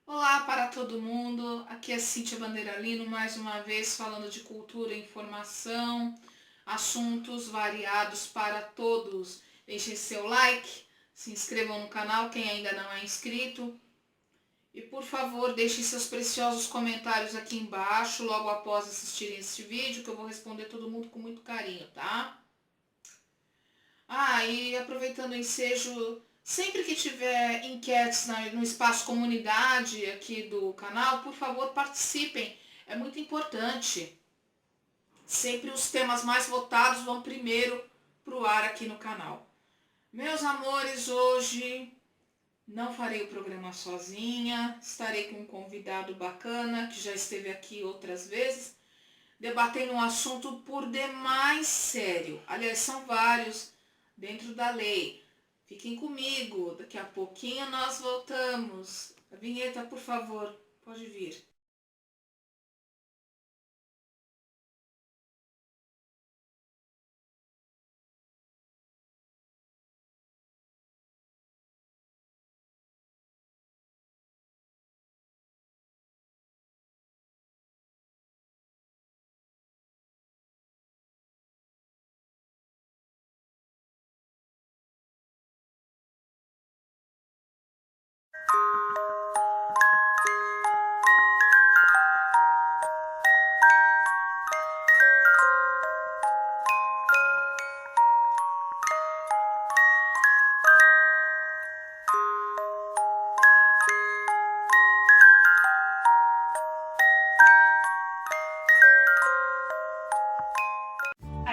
Olá para todo mundo, aqui é Cíntia Bandeiralino, mais uma vez falando de cultura e informação, assuntos variados para todos. Deixem seu like, se inscrevam no canal quem ainda não é inscrito e por favor deixem seus preciosos comentários aqui embaixo logo após assistirem este vídeo que eu vou responder todo mundo com muito carinho, tá? E aproveitando o ensejo, sempre que tiver enquetes no espaço comunidade aqui do canal, por favor participem, é muito importante. Sempre os temas mais votados vão primeiro para o ar aqui no canal. Meus amores, hoje não farei o programa sozinha, estarei com um convidado bacana que já esteve aqui outras vezes, debatendo um assunto por demais sério. Aliás, são vários dentro da lei. Fiquem comigo, daqui a pouquinho nós voltamos. A vinheta, por favor, pode vir.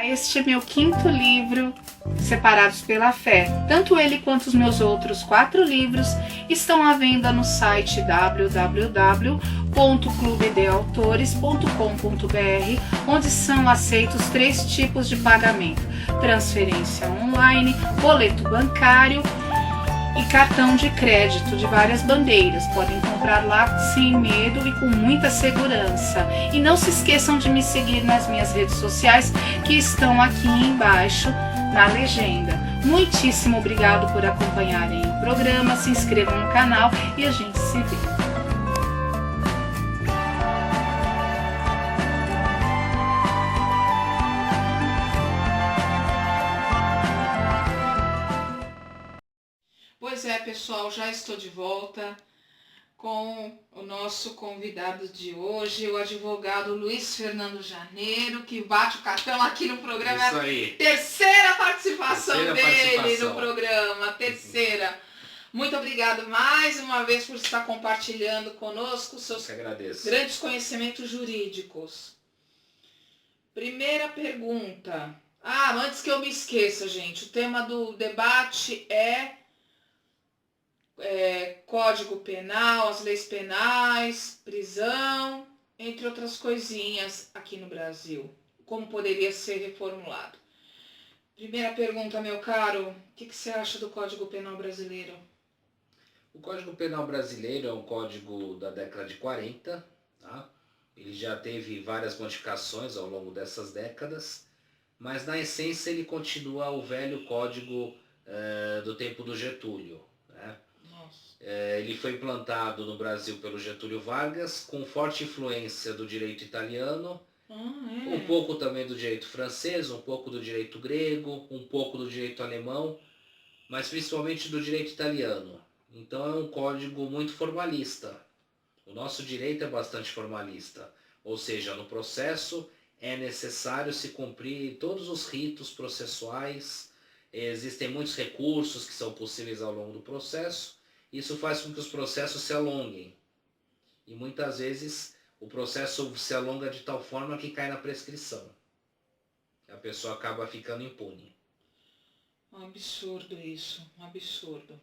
Este é meu quinto livro, Separados pela Fé. Tanto ele quanto os meus outros 4 livros estão à venda no site www.clubedeautores.com.br, onde são aceitos 3 tipos de pagamento: transferência online, boleto bancário e cartão de crédito de várias bandeiras. Podem comprar lá sem medo e com muita segurança. E não se esqueçam de me seguir nas minhas redes sociais, que estão aqui embaixo na legenda. Muitíssimo obrigado por acompanharem o programa, se inscrevam no canal e a gente se vê. Pois é, pessoal, já estou de volta com o nosso convidado de hoje, o advogado Luiz Fernando Janeiro, que bate o cartão aqui no programa. Isso aí. Terceira participação dele no programa, terceira. Muito obrigado mais uma vez por estar compartilhando conosco seus grandes conhecimentos jurídicos. Primeira pergunta. Antes que eu me esqueça, gente, o tema do debate é Código Penal, as leis penais, prisão, entre outras coisinhas aqui no Brasil. Como poderia ser reformulado? Primeira pergunta, meu caro, o que você acha do Código Penal brasileiro? O Código Penal brasileiro é um código da década de 40, tá? Ele já teve várias modificações ao longo dessas décadas, mas na essência ele continua o velho código do tempo do Getúlio, né? Ele foi implantado no Brasil pelo Getúlio Vargas, com forte influência do direito italiano, um pouco também do direito francês, um pouco do direito grego, um pouco do direito alemão, mas principalmente do direito italiano. Então é um código muito formalista. O nosso direito é bastante formalista, ou seja, no processo é necessário se cumprir todos os ritos processuais, existem muitos recursos que são possíveis ao longo do processo. Isso faz com que os processos se alonguem. E muitas vezes o processo se alonga de tal forma que cai na prescrição. A pessoa acaba ficando impune. Um absurdo isso, um absurdo.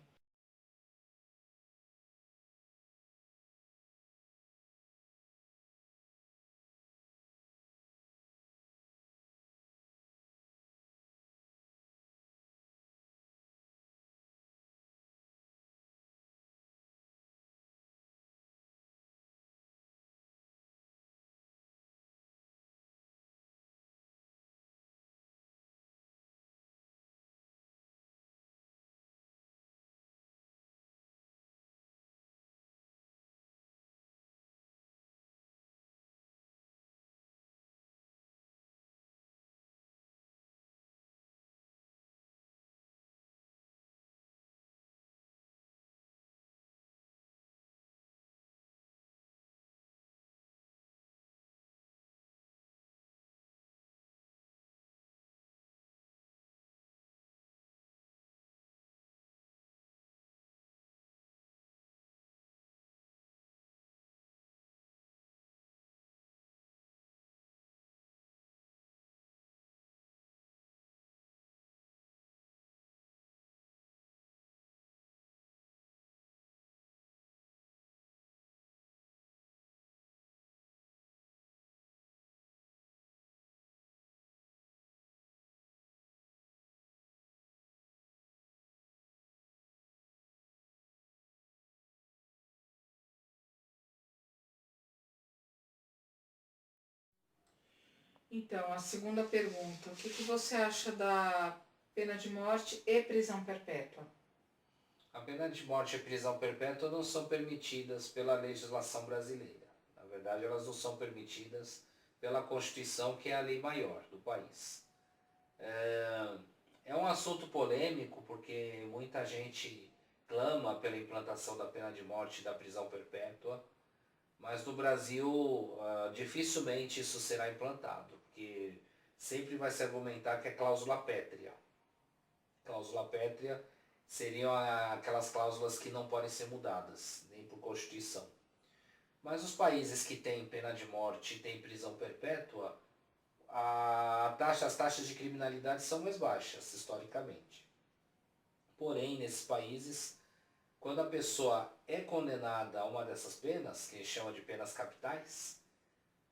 Então, a segunda pergunta, o que que você acha da pena de morte e prisão perpétua? A pena de morte e prisão perpétua não são permitidas pela legislação brasileira. Na verdade, elas não são permitidas pela Constituição, que é a lei maior do país. É um assunto polêmico porque muita gente clama pela implantação da pena de morte e da prisão perpétua, mas no Brasil dificilmente isso será implantado, porque sempre vai se argumentar que é cláusula pétrea. Cláusula pétrea seriam aquelas cláusulas que não podem ser mudadas, nem por Constituição. Mas os países que têm pena de morte e têm prisão perpétua, as taxas de criminalidade são mais baixas, historicamente. Porém, nesses países, quando a pessoa é condenada a uma dessas penas, que a gente chama de penas capitais,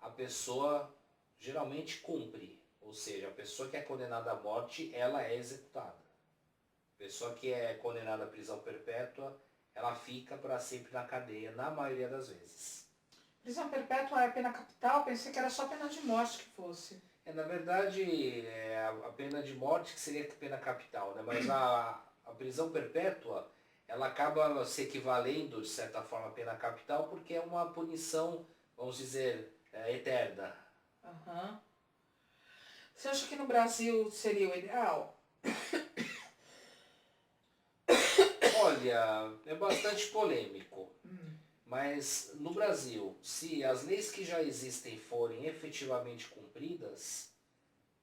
a pessoa geralmente cumpre. Ou seja, a pessoa que é condenada à morte, ela é executada. A pessoa que é condenada à prisão perpétua, ela fica para sempre na cadeia, na maioria das vezes. Prisão perpétua é pena capital? Pensei que era só pena de morte que fosse. Na verdade, a pena de morte que seria a pena capital, né? Mas a prisão perpétua, ela acaba se equivalendo, de certa forma, à pena capital, porque é uma punição, vamos dizer, eterna. Aham. Você acha que no Brasil seria o ideal? Olha, é bastante polêmico, mas no Brasil, se as leis que já existem forem efetivamente cumpridas,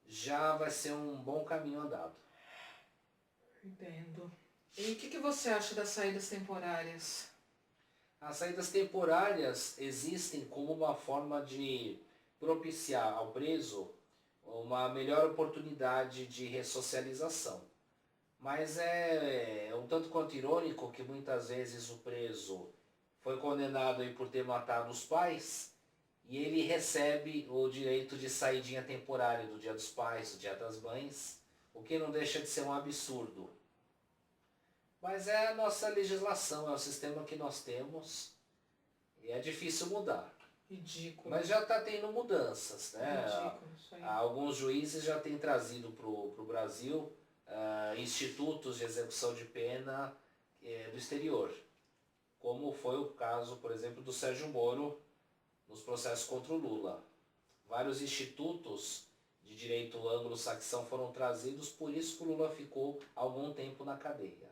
já vai ser um bom caminho andado. Entendo. E o que que você acha das saídas temporárias? As saídas temporárias existem como uma forma de propiciar ao preso uma melhor oportunidade de ressocialização. Mas é um tanto quanto irônico que muitas vezes o preso foi condenado aí por ter matado os pais e ele recebe o direito de saidinha temporária do Dia dos Pais, do Dia das Mães, o que não deixa de ser um absurdo. Mas é a nossa legislação, é o sistema que nós temos e é difícil mudar. Ridículo. Mas já está tendo mudanças, né? Ridículo, isso aí. Alguns juízes já têm trazido para o Brasil institutos de execução de pena do exterior, como foi o caso, por exemplo, do Sérgio Moro nos processos contra o Lula. Vários institutos de direito anglo-saxão foram trazidos, por isso que o Lula ficou algum tempo na cadeia.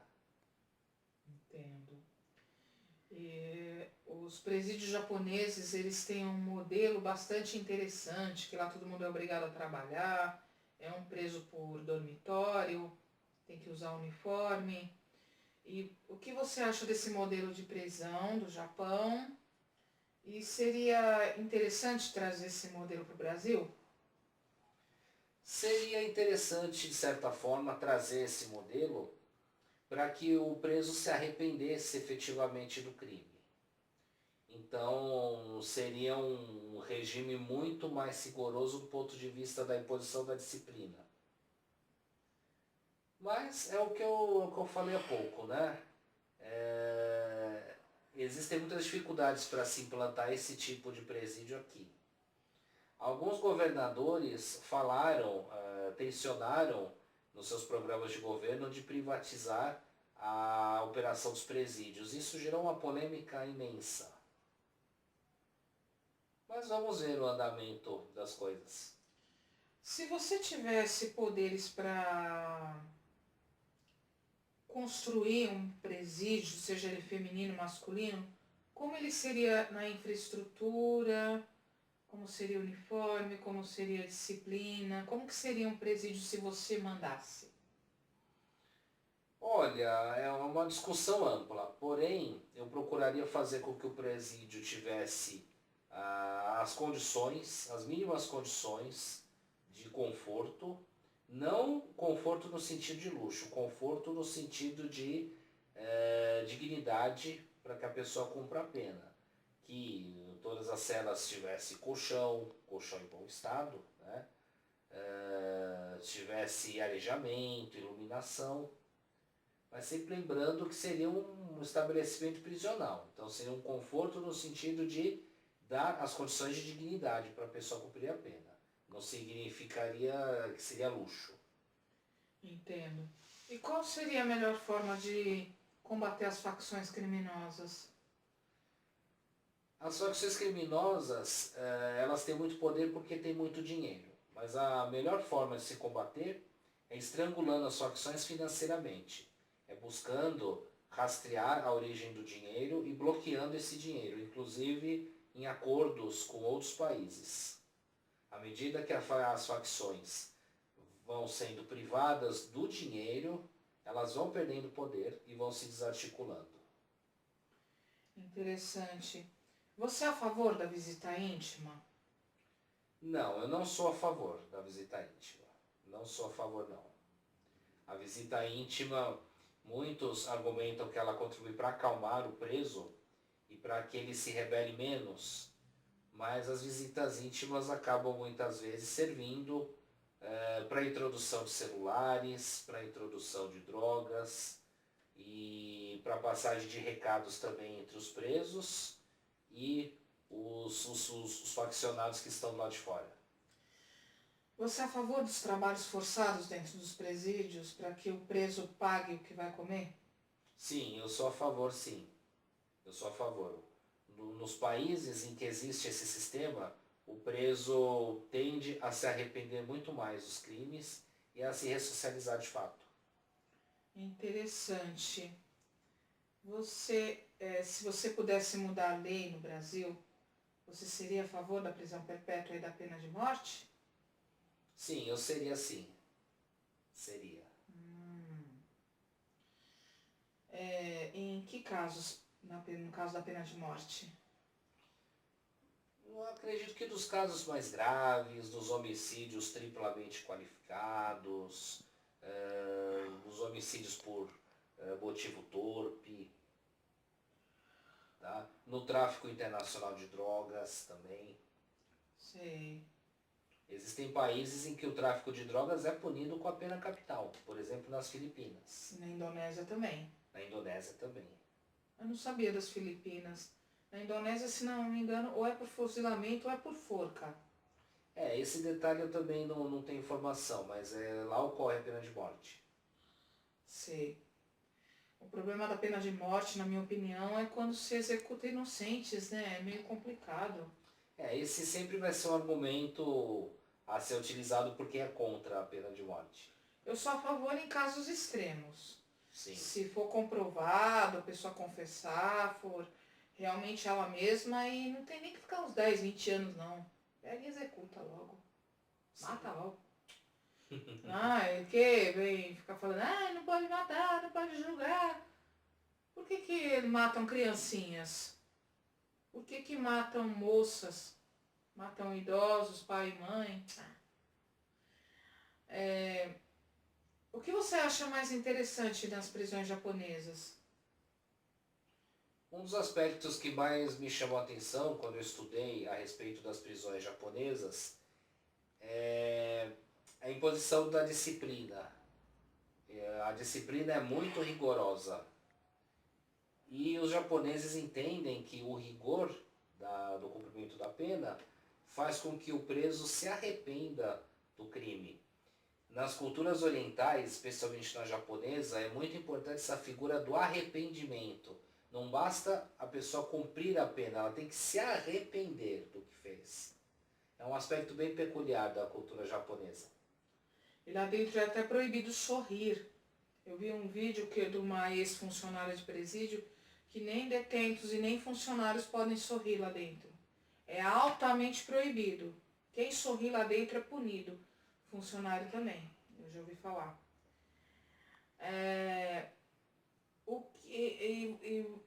Entendo. Os presídios japoneses, eles têm um modelo bastante interessante, que lá todo mundo é obrigado a trabalhar, é um preso por dormitório, tem que usar uniforme. E o que você acha desse modelo de prisão do Japão? E seria interessante trazer esse modelo para o Brasil? Seria interessante, de certa forma, trazer esse modelo para que o preso se arrependesse efetivamente do crime. Então, seria um regime muito mais rigoroso do ponto de vista da imposição da disciplina. Mas é o que eu falei há pouco, né? Existem muitas dificuldades para se implantar esse tipo de presídio aqui. Alguns governadores falaram, tensionaram nos seus programas de governo de privatizar a operação dos presídios. Isso gerou uma polêmica imensa. Mas vamos ver o andamento das coisas. Se você tivesse poderes para construir um presídio, seja ele feminino ou masculino, como ele seria na infraestrutura, como seria o uniforme, como seria a disciplina, como que seria um presídio se você mandasse? Olha, é uma discussão ampla, porém eu procuraria fazer com que o presídio tivesse as condições, as mínimas condições de conforto, não conforto no sentido de luxo, conforto no sentido de dignidade para que a pessoa cumpra a pena. Que todas as celas tivesse colchão em bom estado, né? Tivesse arejamento, iluminação, mas sempre lembrando que seria um estabelecimento prisional. Então seria um conforto no sentido de dar as condições de dignidade para a pessoa cumprir a pena. não significaria que seria luxo. Entendo. E qual seria a melhor forma de combater as facções criminosas? As facções criminosas, elas têm muito poder porque têm muito dinheiro. Mas a melhor forma de se combater é estrangulando as facções financeiramente. É buscando rastrear a origem do dinheiro e bloqueando esse dinheiro, inclusive em acordos com outros países. À medida que as facções vão sendo privadas do dinheiro, elas vão perdendo poder e vão se desarticulando. Interessante. Você é a favor da visita íntima? Não, eu não sou a favor da visita íntima. Não sou a favor, não. A visita íntima, muitos argumentam que ela contribui para acalmar o preso e para que ele se rebele menos, mas as visitas íntimas acabam muitas vezes servindo para a introdução de celulares, para a introdução de drogas e para a passagem de recados também entre os presos e os faccionados que estão do lado de fora. Você é a favor dos trabalhos forçados dentro dos presídios para que o preso pague o que vai comer? Sim, eu sou a favor, sim. Eu sou a favor. Nos países em que existe esse sistema, o preso tende a se arrepender muito mais dos crimes e a se ressocializar de fato. Interessante. Se você pudesse mudar a lei no Brasil, você seria a favor da prisão perpétua e da pena de morte? Sim, eu seria sim. Seria. Em que casos, no caso da pena de morte? Eu acredito que dos casos mais graves, dos homicídios triplamente qualificados, dos homicídios por motivo torpe, tá? No tráfico internacional de drogas também. Sei. Existem países em que o tráfico de drogas é punido com a pena capital, por exemplo, nas Filipinas. Na Indonésia também. Na Indonésia também. Eu não sabia das Filipinas. Na Indonésia, se não me engano, ou é por fuzilamento ou é por forca. Esse detalhe eu também não tenho informação, mas lá ocorre a pena de morte. Sei. O problema da pena de morte, na minha opinião, é quando se executa inocentes, né? É meio complicado. Esse sempre vai ser um argumento a ser utilizado porque é contra a pena de morte. Eu sou a favor em casos extremos. Sim. Se for comprovado, a pessoa confessar, for realmente ela mesma, e não tem nem que ficar uns 10, 20 anos, não. Pega e executa logo. Mata logo. É que vem ficar falando, não pode matar, não pode julgar. Por que matam criancinhas? Por que matam moças? Matam idosos, pai e mãe? O que você acha mais interessante nas prisões japonesas? Um dos aspectos que mais me chamou a atenção quando eu estudei a respeito das prisões japonesas é a imposição da disciplina. A disciplina é muito rigorosa. E os japoneses entendem que o rigor do cumprimento da pena faz com que o preso se arrependa do crime. Nas culturas orientais, especialmente na japonesa, é muito importante essa figura do arrependimento. Não basta a pessoa cumprir a pena, ela tem que se arrepender do que fez. É um aspecto bem peculiar da cultura japonesa. E lá dentro é até proibido sorrir. Eu vi um vídeo de uma ex-funcionária de presídio que nem detentos e nem funcionários podem sorrir lá dentro. É altamente proibido. Quem sorri lá dentro é punido. Funcionário também, eu já ouvi falar.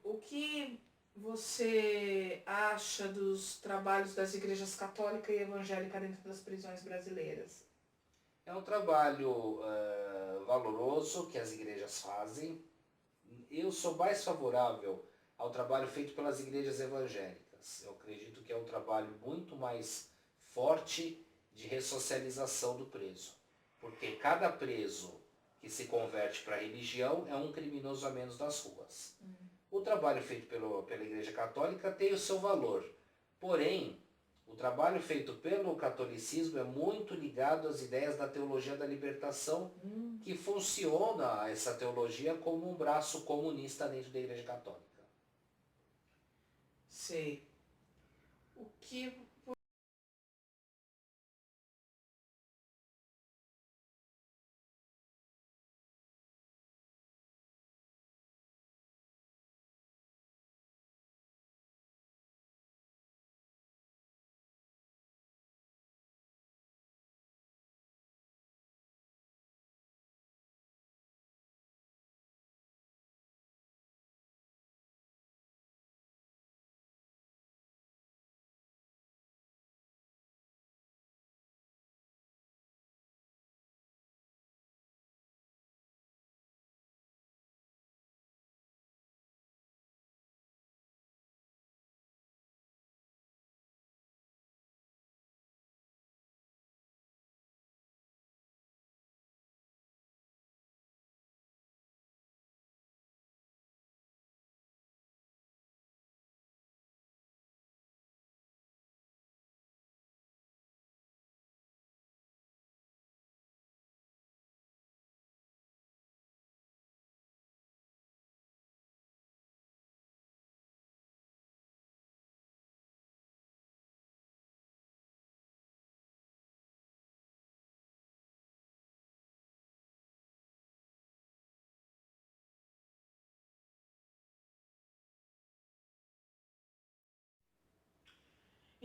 O que você acha dos trabalhos das igrejas católica e evangélica dentro das prisões brasileiras? É um trabalho valoroso que as igrejas fazem. Eu sou mais favorável ao trabalho feito pelas igrejas evangélicas. Eu acredito que é um trabalho muito mais forte de ressocialização do preso. Porque cada preso que se converte para a religião é um criminoso a menos das ruas. O trabalho feito pela Igreja Católica tem o seu valor. Porém, O trabalho feito pelo catolicismo é muito ligado às ideias da teologia da libertação, que funciona essa teologia como um braço comunista dentro da Igreja Católica. Sei. O que...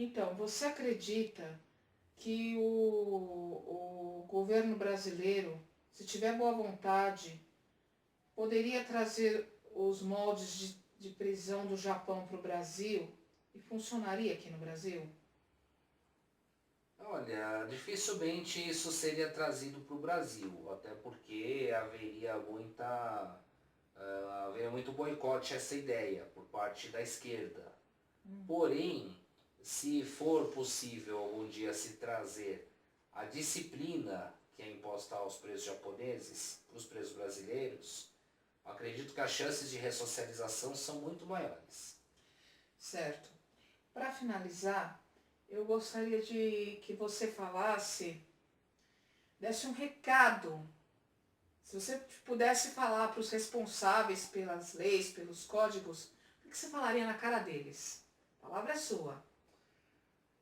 Então, você acredita que o governo brasileiro, se tiver boa vontade, poderia trazer os moldes de prisão do Japão para o Brasil e funcionaria aqui no Brasil? Olha, dificilmente isso seria trazido para o Brasil, até porque haveria muito boicote a essa ideia por parte da esquerda. Porém, se for possível algum dia se trazer a disciplina que é imposta aos presos japoneses para os presos brasileiros, acredito que as chances de ressocialização são muito maiores. Certo. Para finalizar, eu gostaria de que você desse um recado. Se você pudesse falar para os responsáveis pelas leis, pelos códigos, o que você falaria na cara deles? A palavra é sua.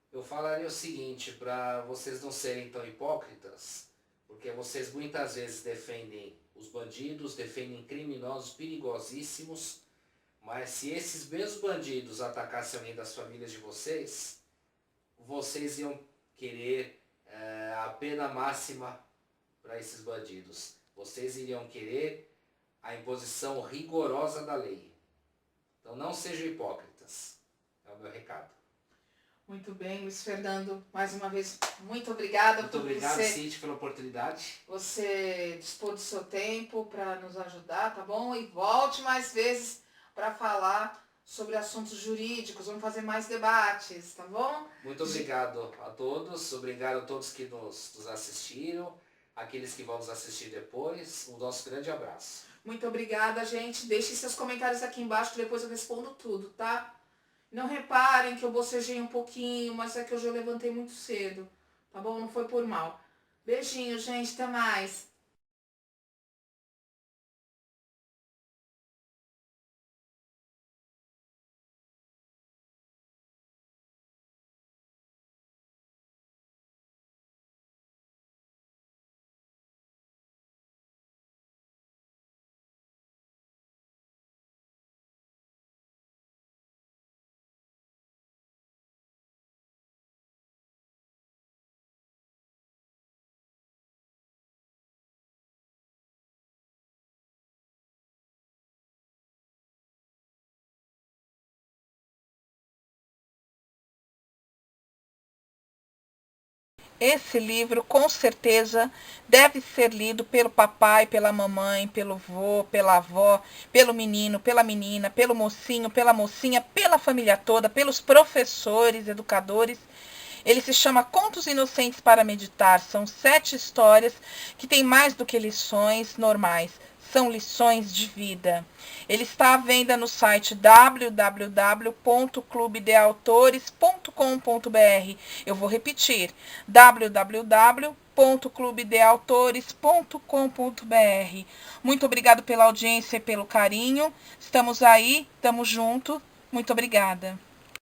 Eu falaria o seguinte, para vocês não serem tão hipócritas, porque vocês muitas vezes defendem os bandidos, defendem criminosos perigosíssimos, mas se esses mesmos bandidos atacassem alguém das famílias de vocês, vocês iam querer a pena máxima para esses bandidos. Vocês iriam querer a imposição rigorosa da lei. Então não sejam hipócritas. É o meu recado. Muito bem, Luiz Fernando. Mais uma vez, muito obrigada Muito obrigado, Cíntia, pela oportunidade. Você dispor do seu tempo para nos ajudar, tá bom? E volte mais vezes para falar sobre assuntos jurídicos. Vamos fazer mais debates, tá bom? Muito obrigado a todos. Obrigado a todos que nos assistiram. Aqueles que vão nos assistir depois. Um nosso grande abraço. Muito obrigada, gente. Deixem seus comentários aqui embaixo que depois eu respondo tudo, tá? Não reparem que eu bocejei um pouquinho, mas é que hoje eu levantei muito cedo, tá bom? Não foi por mal. Beijinho, gente. Até mais. Esse livro, com certeza, deve ser lido pelo papai, pela mamãe, pelo vô, pela avó, pelo menino, pela menina, pelo mocinho, pela mocinha, pela família toda, pelos professores, educadores. Ele se chama Contos Inocentes para Meditar. São 7 histórias que têm mais do que lições normais. são lições de vida. Ele está à venda no site www.clubedeautores.com.br. Eu vou repetir, www.clubedeautores.com.br. Muito obrigado pela audiência e pelo carinho. Estamos aí, estamos juntos. Muito obrigada.